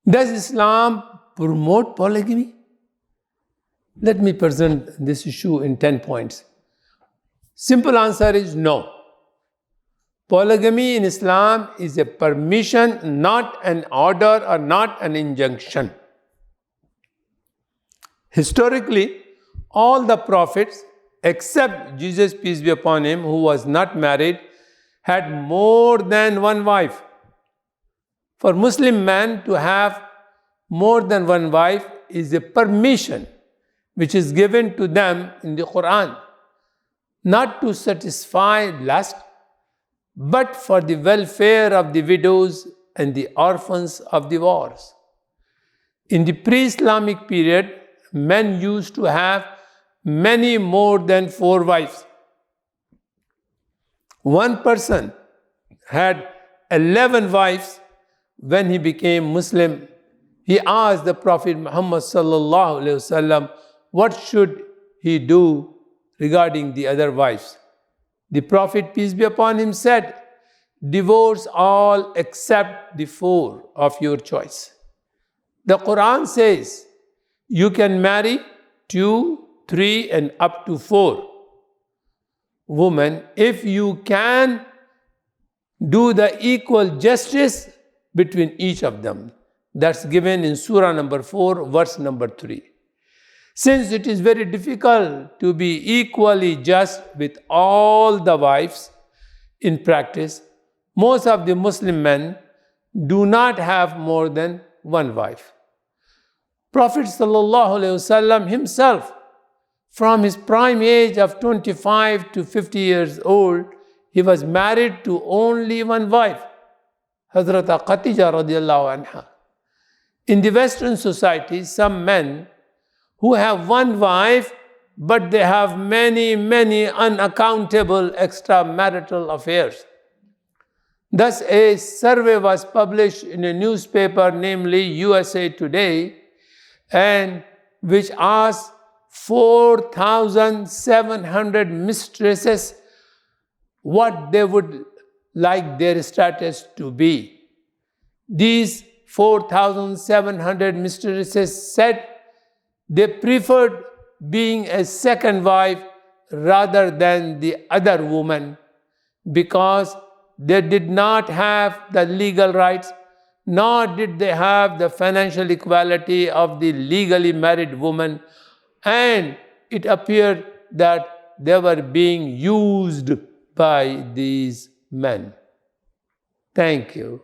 Does Islam promote polygamy? Let me present this issue in 10 points. Simple answer is no. Polygamy in Islam is a permission, not an order or not an injunction. Historically, all the prophets, except Jesus, peace be upon him, who was not married, had more than one wife. For Muslim men to have more than one wife is a permission which is given to them in the Quran, not to satisfy lust, but for the welfare of the widows and the orphans of the wars. In the pre-Islamic period, men used to have many more than 4 wives. One person had 11 wives. When he became Muslim, he asked the Prophet Muhammad sallallahu alaihi wasallam, what should he do regarding the other wives? The Prophet, peace be upon him, said, divorce all except the 4 of your choice. The Quran says you can marry 2, 3, and up to 4 women if you can do the equal justice between each of them. That's given in Surah number 4, verse number 3. Since it is very difficult to be equally just with all the wives in practice, most of the Muslim men do not have more than one wife. Prophet sallallahu alaihi wasallam himself, from his prime age of 25 to 50 years old, he was married to only one wife, Hazrat Khadija radiallahu anha. In the Western society, some men who have one wife, but they have many unaccountable extramarital affairs. Thus, a survey was published in a newspaper, namely USA Today, and which asked 4,700 mistresses what they would like their status to be. These 4,700 mistresses said they preferred being a second wife rather than the other woman because they did not have the legal rights, nor did they have the financial equality of the legally married woman, and it appeared that they were being used by these men. Thank you.